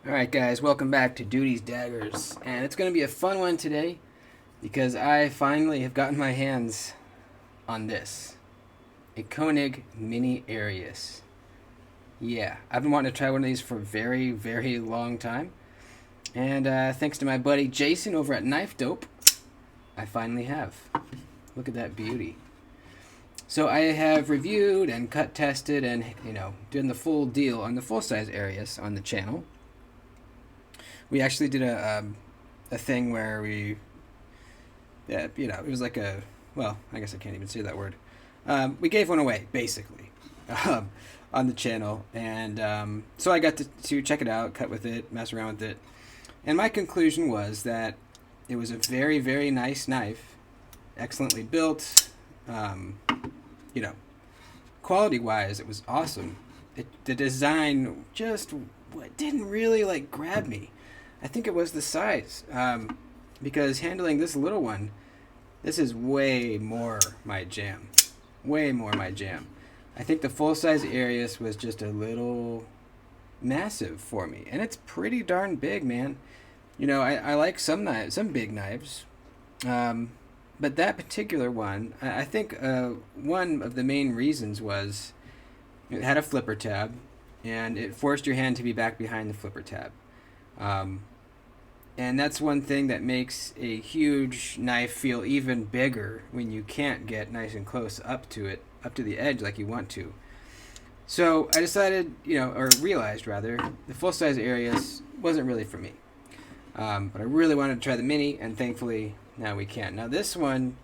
Alright guys, welcome back to Duty's Daggers. And it's going to be a fun one today because I finally have gotten my hands on this. A Koenig Mini Arius. Yeah, I've been wanting to try one of these for a very, very long time. And thanks to my buddy Jason over at Knife Dope, I finally have. Look at that beauty. So I have reviewed and cut tested and, doing the full deal on the full-size Arius on the channel. We actually did a thing where it was like well, I guess I can't even say that word. We gave one away, basically, um, on the channel. And so I got to check it out, cut with it, mess around with it. And my conclusion was that it was a very, very nice knife, excellently built. Um, you know, Quality-wise, it was awesome. The design just didn't really grab me. I think it was the size, because handling this little one, this is way more my jam. Way more my jam. I think the full-size Arius was just a little massive for me, and it's pretty darn big, man. I like some knives, some big knives, but that particular one, I think one of the main reasons was it had a flipper tab, and it forced your hand to be back behind the flipper tab. Um, and that's one thing that makes a huge knife feel even bigger when you can't get nice and close up to it, up to the edge like you want to. So I decided, or realized rather, the full size Arius wasn't really for me. But I really wanted to try the mini, and thankfully now we can. Now this one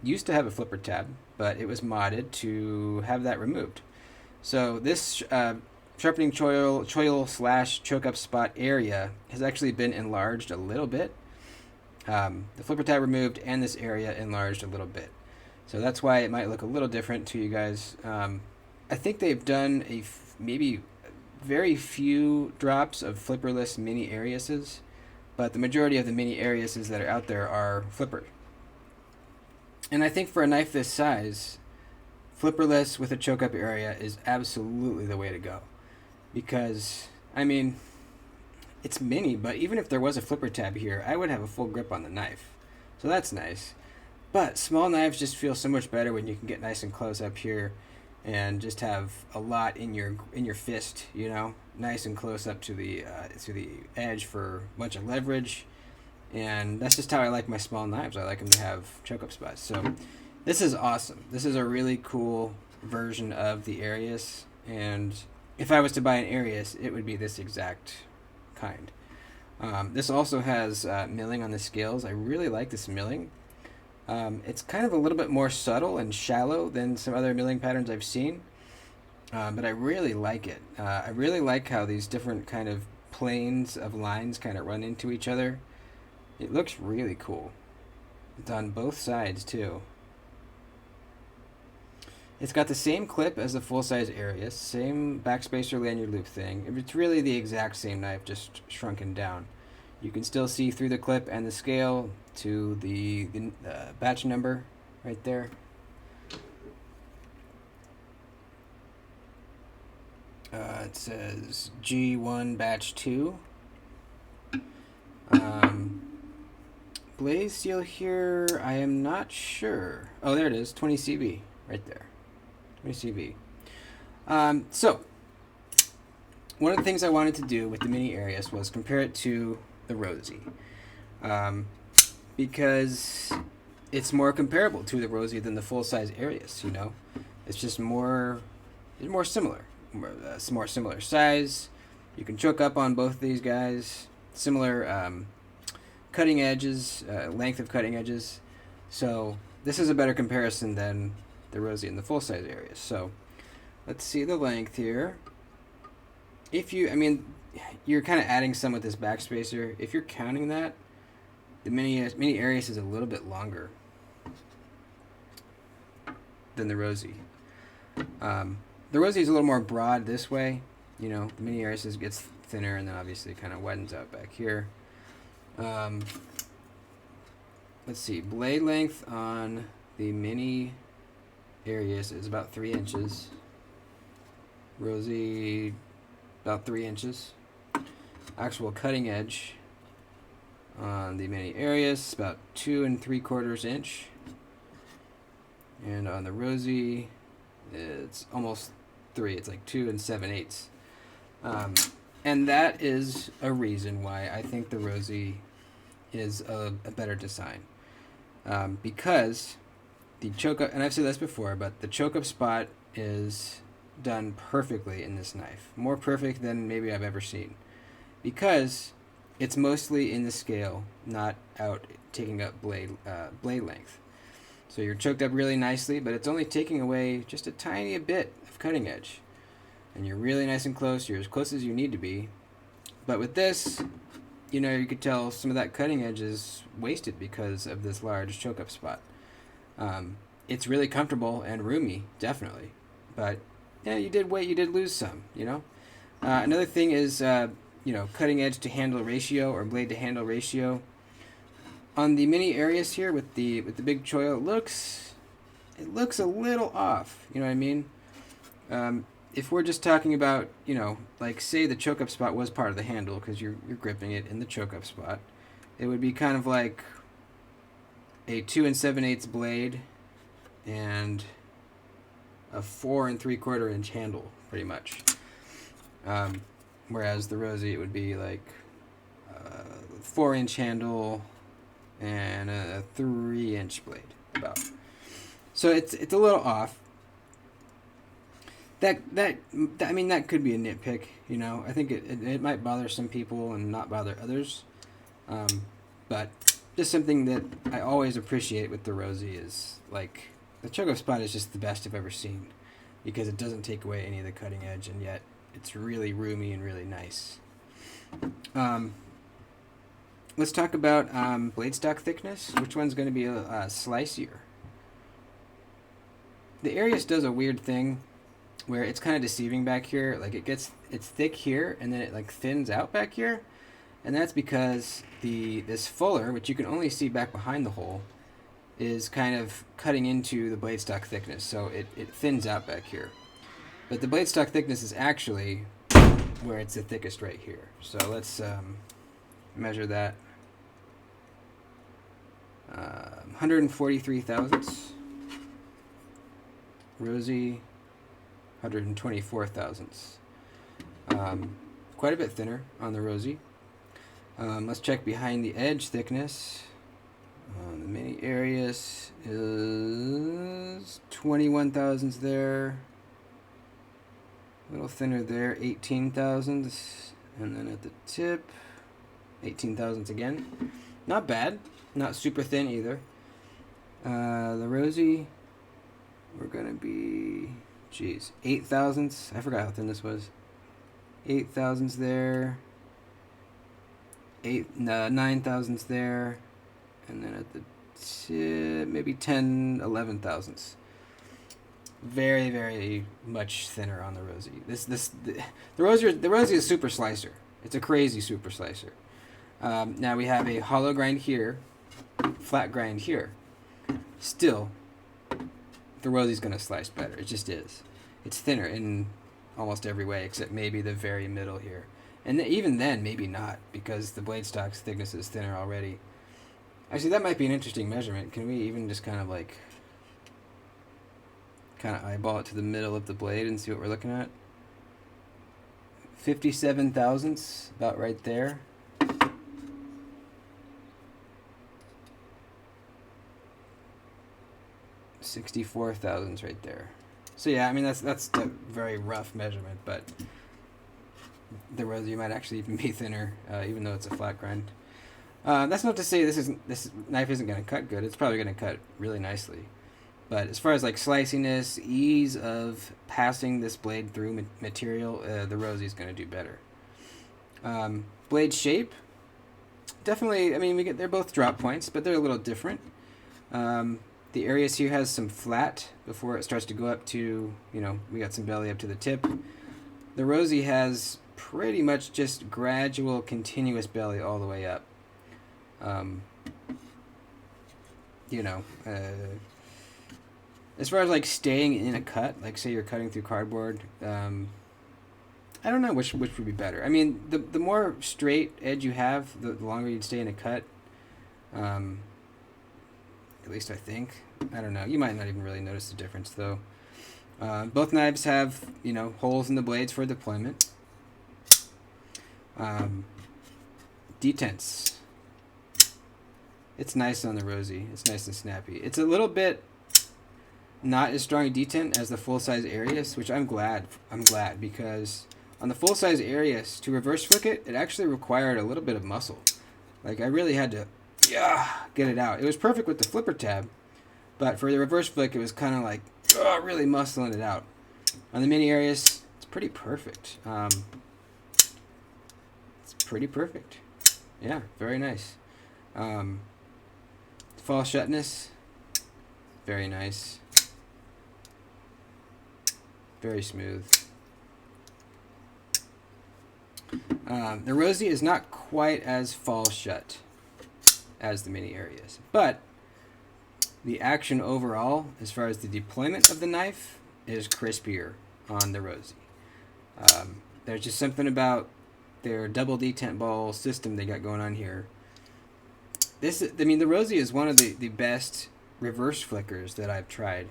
used to have a flipper tab, but it was modded to have that removed. So this sharpening choil slash choke up spot area has actually been enlarged a little bit. The flipper tab removed and this area enlarged a little bit. So that's why it might look a little different to you guys. I think they've done maybe very few drops of flipperless mini Ariuses, but the majority of the mini Ariuses that are out there are flipper. And I think for a knife this size, flipperless with a choke up area is absolutely the way to go. Because, I mean, it's mini, but even if there was a flipper tab here, I would have a full grip on the knife. So that's nice. But small knives just feel so much better when you can get nice and close up here and just have a lot in your fist, nice and close up to the edge for a bunch of leverage. And that's just how I like my small knives. I like them to have choke up spots. So this is awesome. This is a really cool version of the Arius, and if I was to buy an Arius, it would be this exact kind. This also has milling on the scales. I really like this milling. It's kind of a little bit more subtle and shallow than some other milling patterns I've seen, but I really like it. I really like how these different kind of planes of lines kind of run into each other. It looks really cool. It's on both sides too. It's got the same clip as the full-size Arius, same backspacer lanyard loop thing. It's really the exact same knife, just shrunken down. You can still see through the clip and the scale to the batch number right there. It says G1 batch 2. Blaze seal here, I am not sure. Oh, there it is, 20 CV right there. 20 CV. So, one of the things I wanted to do with the mini Arius was compare it to the Rosie. Because it's more comparable to the Rosie than the full-size Arius, It's just it's more similar. More similar size. You can choke up on both these guys. Similar cutting edges, length of cutting edges. So this is a better comparison than the Rosie and the full-size Arius. So let's see the length here. You're kind of adding some with this backspacer. If you're counting that, the mini Arius is a little bit longer than the Rosie. The Rosie is a little more broad this way. The mini Arius gets thinner and then obviously kind of widens out back here. Let's see. Blade length on the mini Arius is about 3 inches. Rosie, about 3 inches. actual cutting edge on the mini Arius, about 2 3/4 inch, and on the Rosie, it's almost 3. It's like 2 7/8. And that is a reason why I think the Rosie is a better design, because the choke up, and I've said this before, but the choke up spot is done perfectly in this knife, more perfect than maybe I've ever seen, because it's mostly in the scale, not out taking up blade length. So you're choked up really nicely, but it's only taking away just a tiny bit of cutting edge, and you're really nice and close. You're as close as you need to be. But with this, you could tell some of that cutting edge is wasted because of this large choke up spot. It's really comfortable and roomy, definitely, but yeah, you did lose some. Another thing is cutting edge to handle ratio or blade to handle ratio. On the mini Arius here with the big choil, it looks a little off. You know what I mean? If we're just talking about, like say the choke up spot was part of the handle because you're gripping it in the choke up spot, it would be kind of like a 2 7/8 blade and a 4 3/4 inch handle, pretty much. Whereas the Rosie, it would be like a 4-inch handle and a 3-inch blade, about. So it's a little off. That could be a nitpick, I think it might bother some people and not bother others. But just something that I always appreciate with the Rosie is, like, the choke-up spot is just the best I've ever seen, because it doesn't take away any of the cutting edge, and yet it's really roomy and really nice. Let's talk about blade stock thickness. Which one's going to be slicier? The Arius does a weird thing where it's kind of deceiving back here. Like, it's thick here, and then it like thins out back here, and that's because this fuller, which you can only see back behind the hole, is kind of cutting into the blade stock thickness, so it thins out back here. But the blade stock thickness is actually where it's the thickest right here. So let's measure that. 143 thousandths. Rosie, 124 thousandths. Quite a bit thinner on the Rosie. Let's check behind the edge thickness. The mini Arius is 21 thousandths there. A little thinner there, 18 thousandths. And then at the tip, 18 thousandths again. Not bad. Not super thin either. The Rosie, we're going to be, 8 thousandths. I forgot how thin this was. 8 thousandths there. 9 thousandths there. And then at the tip, maybe 10, 11 thousandths. Very, very much thinner on the Rosie. The Rosie is super slicer. It's a crazy super slicer. Now we have a hollow grind here, flat grind here. Still, the Rosie's going to slice better. It just is. It's thinner in almost every way except maybe the very middle here. And even then, maybe not, because the blade stock's thickness is thinner already. Actually, that might be an interesting measurement. Can we even just kind of eyeball it to the middle of the blade and see what we're looking at? 57 thousandths, about right there. $64 thousandths right there. So yeah, I mean that's a very rough measurement, but the Rosie might actually even be thinner, even though it's a flat grind. That's not to say this knife isn't going to cut good. It's probably going to cut really nicely. But as far as like sliciness, ease of passing this blade through material, the Rosie's going to do better. Blade shape, definitely. I mean, they're both drop points, but they're a little different. The Arius here has some flat before it starts to go up to, we got some belly up to the tip. The Rosie has pretty much just gradual, continuous belly all the way up. As far as like staying in a cut, like say you're cutting through cardboard, I don't know which would be better. I mean, the more straight edge you have, the longer you'd stay in a cut. At least I think. I don't know. You might not even really notice the difference, though. Both knives have, holes in the blades for deployment. Detents. It's nice on the Rosie. It's nice and snappy. It's a little bit not as strong a detent as the full-size Arius, which I'm glad because on the full-size Arius, to reverse flick it, it actually required a little bit of muscle. Like, I really had to get it out. It was perfect with the flipper tab, but for the reverse flick, it was kind of like really muscling it out. On the mini Arius, it's pretty perfect. It's pretty perfect. Yeah, very nice. Fall shutness, very nice. Very smooth. The Rosie is not quite as fall shut as the mini Arius, but the action overall, as far as the deployment of the knife, is crispier on the Rosie. There's just something about their double detent ball system they got going on here. The Rosie is one of the best reverse flickers that I've tried.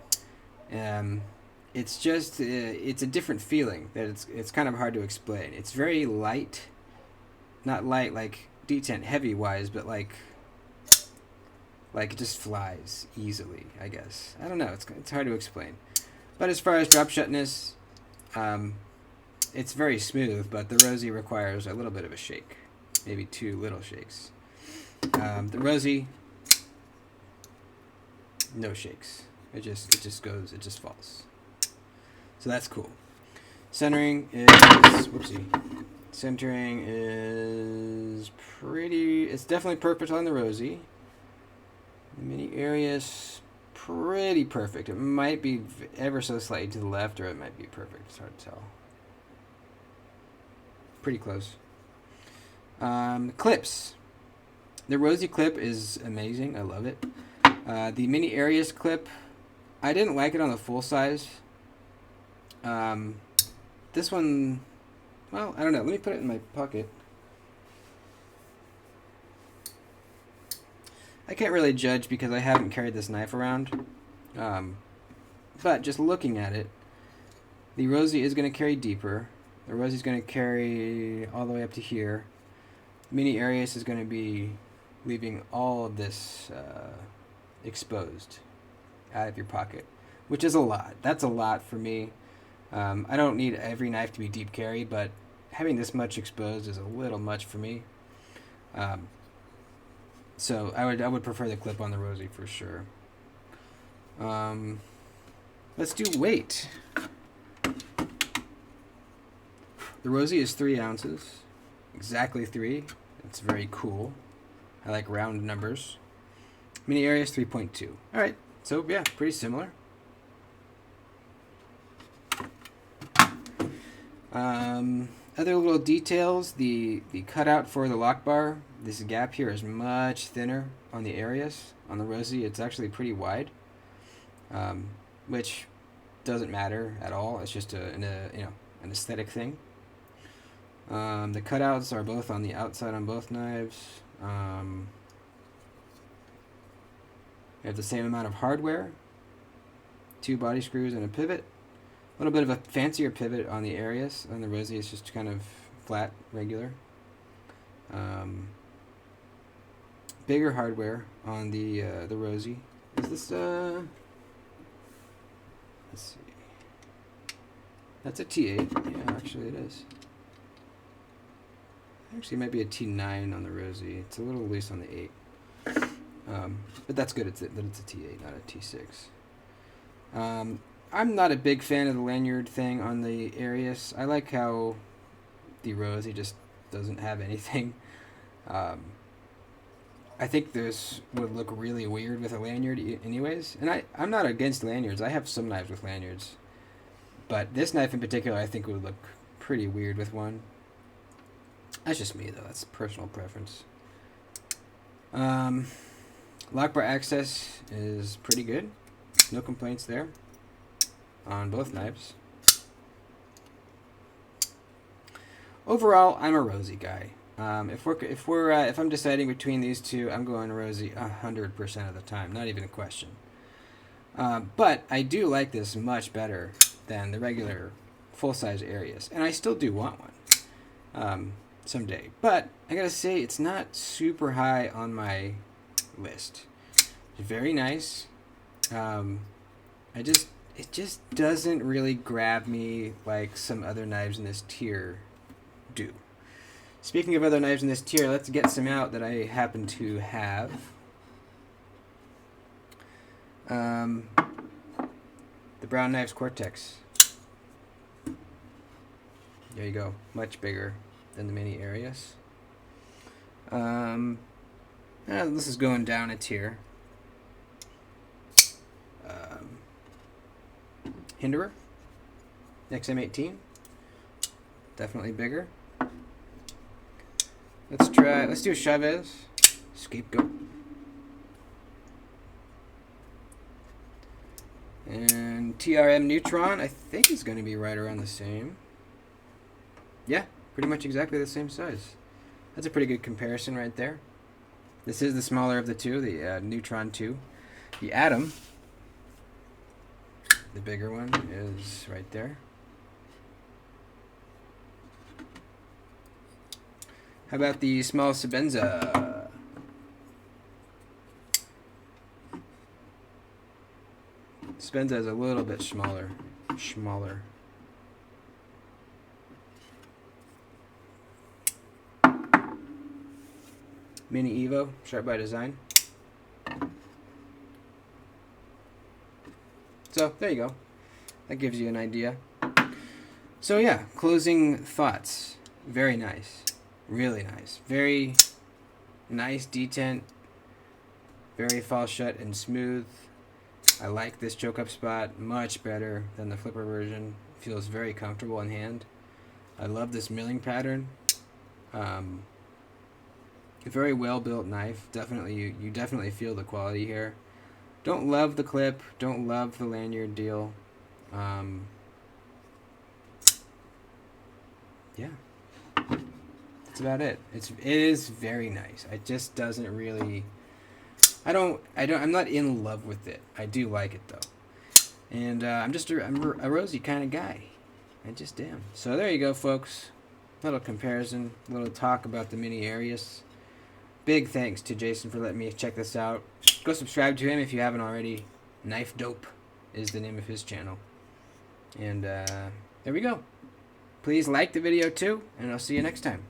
It's just it's a different feeling that it's kind of hard to explain. It's very light, not light like detent heavy wise, but like it just flies easily, I guess. I don't know. It's hard to explain. But as far as drop shutness, it's very smooth. But the Rosie requires a little bit of a shake, maybe 2 little shakes. The Rosie, no shakes. It just goes. It just falls. So that's cool. Centering is pretty. It's definitely perfect on the Rosie. The mini Arius, pretty perfect. It might be ever so slightly to the left, or it might be perfect. It's hard to tell. Pretty close. Clips. The Rosie clip is amazing. I love it. The mini Arius clip, I didn't like it on the full size. This one, well, I don't know. Let me put it in my pocket. I can't really judge because I haven't carried this knife around. But just looking at it, the Rosie is going to carry deeper. The Rosie's going to carry all the way up to here. Mini Arius is going to be leaving all of this exposed out of your pocket, which is a lot. That's a lot for me. I don't need every knife to be deep carry, but having this much exposed is a little much for me. So I would prefer the clip on the Rosie for sure. Let's do weight. The Rosie is 3 ounces, exactly 3. It's very cool. I like round numbers. Mini Arius 3.2. All right, so yeah, pretty similar. Other little details, the cutout for the lock bar, this gap here is much thinner on the Arius. On the Rosie, it's actually pretty wide, which doesn't matter at all. It's just an aesthetic thing. The cutouts are both on the outside on both knives. We have the same amount of hardware, 2 body screws and a pivot. A little bit of a fancier pivot on the Arius. On the Rosie, it's just kind of flat, regular. Bigger hardware on the Rosie. Is this let's see. That's a T8. Yeah, actually it is. Actually, it might be a T9 on the Rosie. It's a little loose on the 8. But that's good. It's a T8, not a T6. I'm not a big fan of the lanyard thing on the Arius. I like how the Rosie just doesn't have anything. I think this would look really weird with a lanyard anyways. And I'm not against lanyards. I have some knives with lanyards. But this knife in particular I think would look pretty weird with one. That's just me though. That's personal preference. Lock bar access is pretty good. No complaints there on both knives. overall, I'm a Rosie guy. If I'm deciding between these two, I'm going Rosie 100% of the time, not even a question. But I do like this much better than the regular full-size Arius, and I still do want one someday. But I gotta say, it's not super high on my list. It's very nice. It just doesn't really grab me like some other knives in this tier do. Speaking of other knives in this tier, let's get some out that I happen to have. The Brown Knives Cortex. There you go. Much bigger than the Mini Arius. This is going down a tier. Hinderer. XM18. Definitely bigger. Let's do Chavez. Scapegoat. And TRM Neutron, I think is going to be right around the same. Yeah, pretty much exactly the same size. That's a pretty good comparison right there. This is the smaller of the two, the Neutron 2. The Atom, the bigger one, is right there. How about the small Sebenza? Sebenza is a little bit smaller. Mini Evo, Sharp by Design. So, there you go. That gives you an idea. So yeah, closing thoughts. Very nice. Really nice. Very nice detent. Very fall shut and smooth. I like this choke up spot much better than the flipper version. Feels very comfortable in hand. I love this milling pattern. A very well built knife. Definitely, you definitely feel the quality here. Don't love the clip. Don't love the lanyard deal. Yeah, that's about it. It is very nice. It just doesn't really. I'm not in love with it. I do like it though, and I'm a Rosie kind of guy. I just am. So there you go, folks. Little comparison, little talk about the Mini Arius. Big thanks to Jason for letting me check this out. Go subscribe to him if you haven't already. Knife Dope is the name of his channel. And there we go. Please like the video too, and I'll see you next time.